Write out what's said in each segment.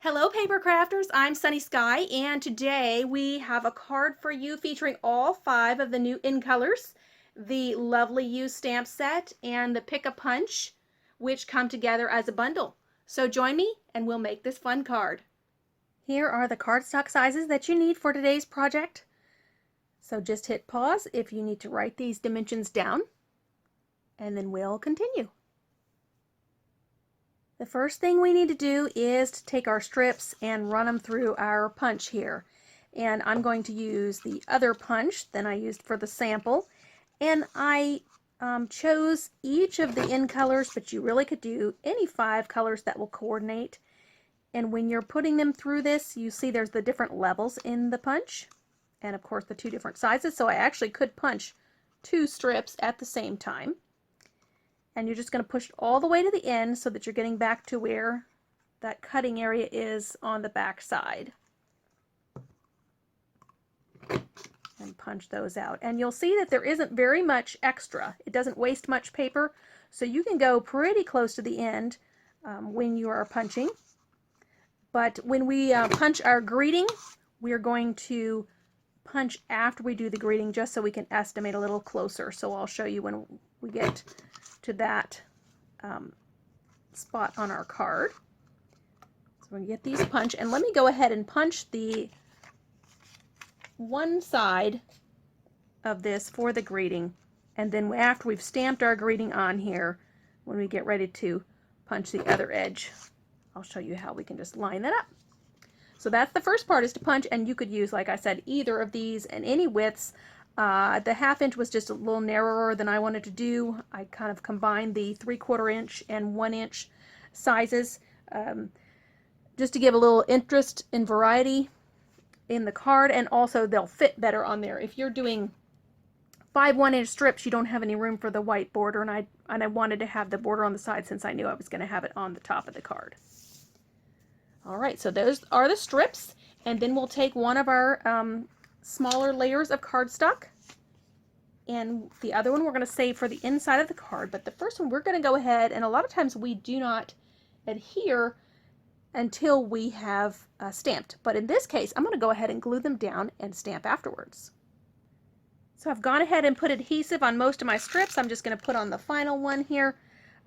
Hello paper crafters, I'm Sunny Sky, and today we have a card for you featuring all 5 of the new in colors, the lovely used stamp set and the pick a punch, which come together as a bundle. So join me and we'll make this fun card. Here are the cardstock sizes that you need for today's project. So just hit pause if you need to write these dimensions down, and then we'll continue. The first thing we need to do is to take our strips and run them through our punch here. And I'm going to use the other punch than I used for the sample. And I chose each of the in colors, but you really could do any 5 colors that will coordinate. And when you're putting them through this, you see there's the different levels in the punch. And of course the 2 different sizes. So I actually could punch 2 strips at the same time. And you're just going to push it all the way to the end so that you're getting back to where that cutting area is on the back side. And punch those out. And you'll see that there isn't very much extra. It doesn't waste much paper, so you can go pretty close to the end when you are punching. But when we punch our greeting, we are going to punch after we do the greeting just so we can estimate a little closer. So I'll show you when we get to that spot on our card. So we're going to get these punched, and let me go ahead and punch the one side of this for the greeting, and then after we've stamped our greeting on here, when we get ready to punch the other edge, I'll show you how we can just line that up. So that's the first part, is to punch, and you could use, like I said, either of these and any widths. The 1/2 inch was just a little narrower than I wanted to do. I kind of combined the 3/4 inch and 1 inch sizes just to give a little interest and variety in the card, and also they'll fit better on there. If you're doing 5 1-inch strips, you don't have any room for the white border, and I wanted to have the border on the side since I knew I was going to have it on the top of the card. Alright, so those are the strips, and then we'll take one of our smaller layers of cardstock, and the other one we're going to save for the inside of the card. But the first one we're going to go ahead, and a lot of times we do not adhere until we have stamped, but in this case I'm going to go ahead and glue them down and stamp afterwards. So I've gone ahead and put adhesive on most of my strips. I'm just going to put on the final one here,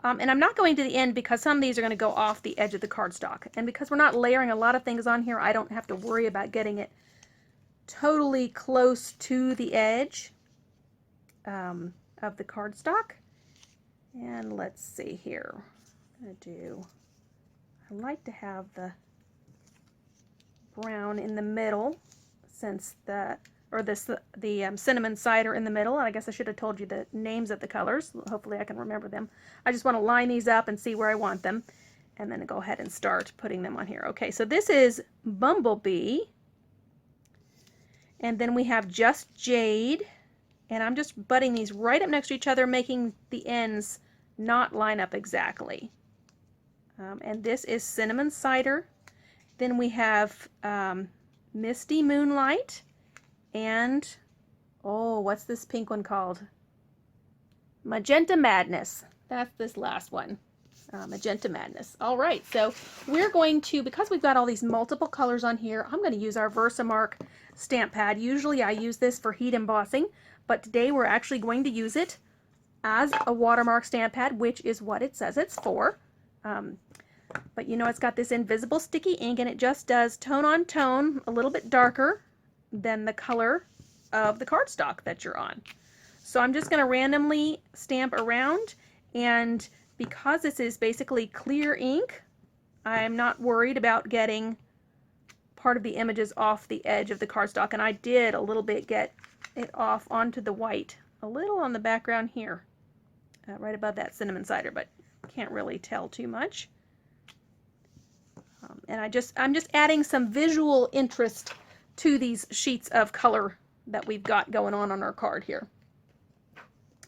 and I'm not going to the end because some of these are going to go off the edge of the cardstock, and because we're not layering a lot of things on here, I don't have to worry about getting it totally close to the edge of the cardstock. And let's see here. I like to have the brown in the middle, since the cinnamon cider in the middle. And I guess I should have told you the names of the colors. Hopefully I can remember them. I just want to line these up and see where I want them, and then go ahead and start putting them on here. Okay, so this is Bumblebee. And then we have Just Jade, and I'm just butting these right up next to each other, making the ends not line up exactly. And this is Cinnamon Cider. Then we have Misty Moonlight, and oh, what's this pink one called? Magenta Madness. That's this last one. Magenta Madness. All right, so we're going to, because we've got all these multiple colors on here, I'm going to use our Versamark stamp pad. Usually I use this for heat embossing, but today we're actually going to use it as a Watermark stamp pad, which is what it says it's for. But you know, it's got this invisible sticky ink, and it just does tone on tone, a little bit darker than the color of the cardstock that you're on. So I'm just going to randomly stamp around, and because this is basically clear ink, I'm not worried about getting part of the images off the edge of the cardstock, and I did a little bit get it off onto the white, a little on the background here, right above that cinnamon cider, but can't really tell too much. And I'm just adding some visual interest to these sheets of color that we've got going on our card here.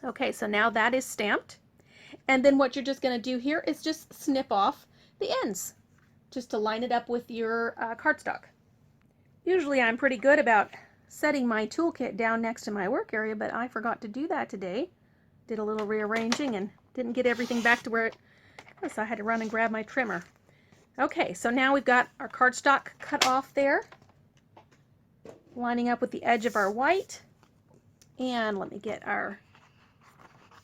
Okay, so now that is stamped. And then what you're just going to do here is just snip off the ends, just to line it up with your cardstock. Usually I'm pretty good about setting my toolkit down next to my work area, but I forgot to do that today. Did a little rearranging and didn't get everything back to where it was. I had to run and grab my trimmer. Okay, so now we've got our cardstock cut off there, lining up with the edge of our white. And let me get our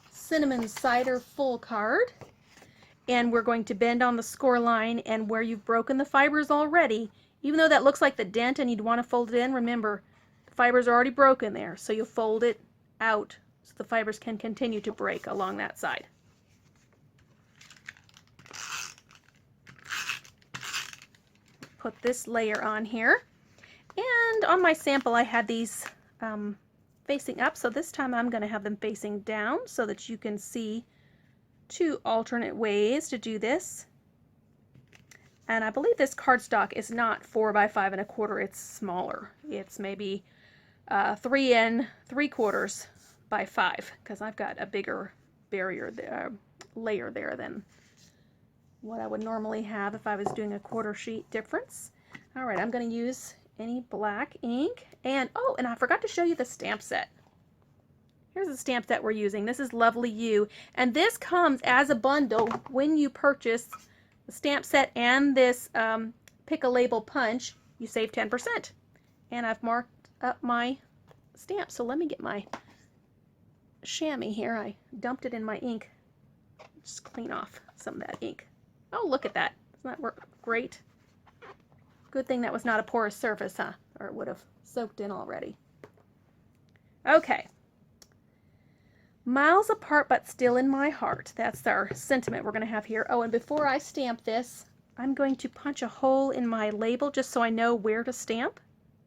cinnamon cider full card. And we're going to bend on the score line, and where you've broken the fibers already, even though that looks like the dent and you'd want to fold it in, remember, the fibers are already broken there, so you'll fold it out so the fibers can continue to break along that side. Put this layer on here, and on my sample I had these facing up, so this time I'm going to have them facing down so that you can see two alternate ways to do this. And I believe this cardstock is not 4 by 5 1/4, it's smaller. It's maybe 3 3/4 by 5, because I've got a bigger barrier there, layer there than what I would normally have if I was doing a 1/4 sheet difference. All right, I'm going to use any black ink, and oh, and I forgot to show you the stamp set. Here's the stamp set we're using. This is Lovely You, and this comes as a bundle when you purchase the stamp set and this pick a label punch. You save 10%, and I've marked up my stamp. So let me get my chamois here. I dumped it in my ink. Just clean off some of that ink. Oh, look at that. Doesn't that work great? Good thing that was not a porous surface, huh? Or it would have soaked in already. Okay. Miles apart but still in my heart. That's our sentiment we're going to have here. Oh, and before I stamp this, I'm going to punch a hole in my label just so I know where to stamp.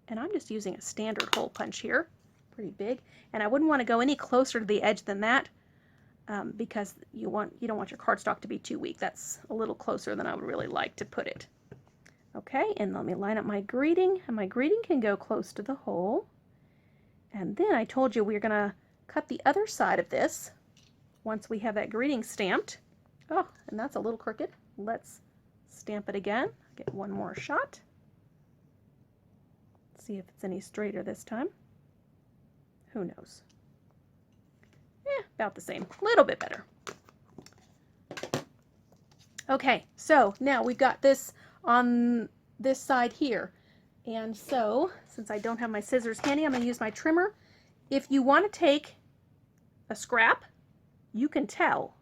And I'm just using a standard hole punch here. Pretty big. And I wouldn't want to go any closer to the edge than that because you don't want your cardstock to be too weak. That's a little closer than I would really like to put it. Okay, and let me line up my greeting. And my greeting can go close to the hole. And then I told you we're going to cut the other side of this once we have that greeting stamped. Oh, and that's a little crooked. Let's stamp it again. Get one more shot. See if it's any straighter this time. Who knows? About the same. A little bit better. Okay, so now we've got this on this side here. And so, since I don't have my scissors handy, I'm going to use my trimmer. If you want to take a scrap, you can tell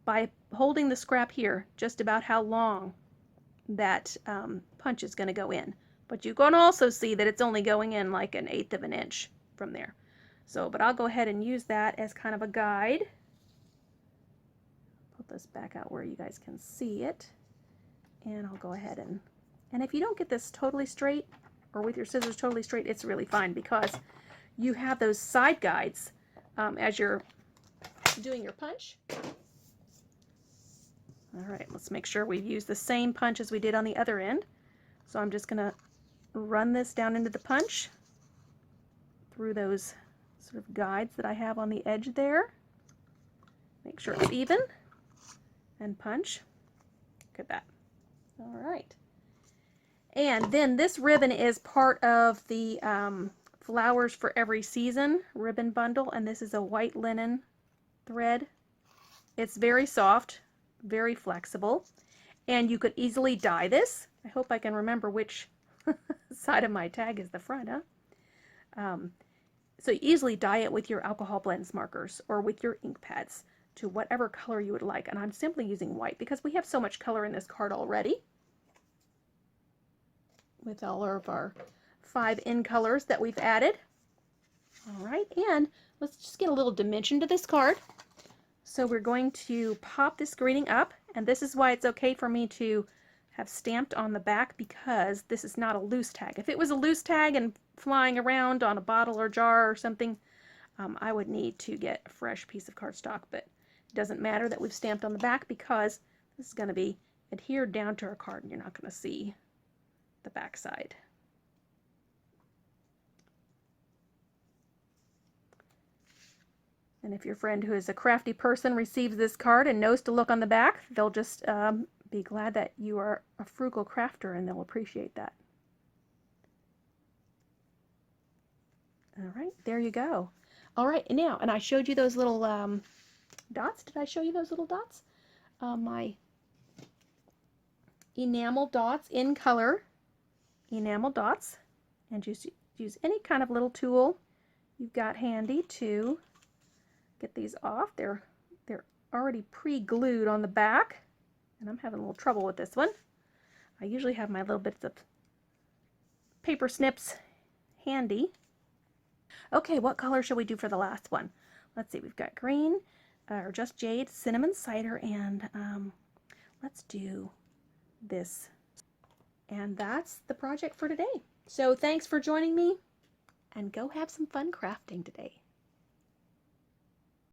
by holding the scrap here just about how long that punch is going to go in. But you can also see that it's only going in like 1/8 of an inch from there. So, but I'll go ahead and use that as kind of a guide. Put this back out where you guys can see it. And I'll go ahead and if you don't get this totally straight, or with your scissors totally straight, it's really fine because you have those side guides as you're doing your punch. All right, let's make sure we've used the same punch as we did on the other end. So I'm just going to run this down into the punch through those sort of guides that I have on the edge there. Make sure it's even and punch. Look at that. All right. And then this ribbon is part of the Flowers for Every Season ribbon bundle, and this is a white linen thread. It's very soft, very flexible, and you could easily dye this. I hope I can remember which side of my tag is the front, huh? So you easily dye it with your alcohol blends markers or with your ink pads to whatever color you would like, and I'm simply using white because we have so much color in this card already with all of our 5 in colors that we've added. All right, and let's just get a little dimension to this card. So we're going to pop this greeting up, and this is why it's okay for me to have stamped on the back, because this is not a loose tag. If it was a loose tag and flying around on a bottle or jar or something, I would need to get a fresh piece of cardstock, but it doesn't matter that we've stamped on the back because this is going to be adhered down to our card and you're not going to see the back side. And if your friend who is a crafty person receives this card and knows to look on the back, they'll just be glad that you are a frugal crafter, and they'll appreciate that. All right, there you go. All right, now, and I showed you those little dots. Did I show you those little dots? My enamel dots in color, enamel dots, and just use any kind of little tool you've got handy to get these off. They're already pre-glued on the back, and I'm having a little trouble with this one. I usually have my little bits of paper snips handy. Okay, what color shall we do for the last one? Let's see, we've got green, or just jade, cinnamon cider, and let's do this. And that's the project for today. So thanks for joining me, and go have some fun crafting today.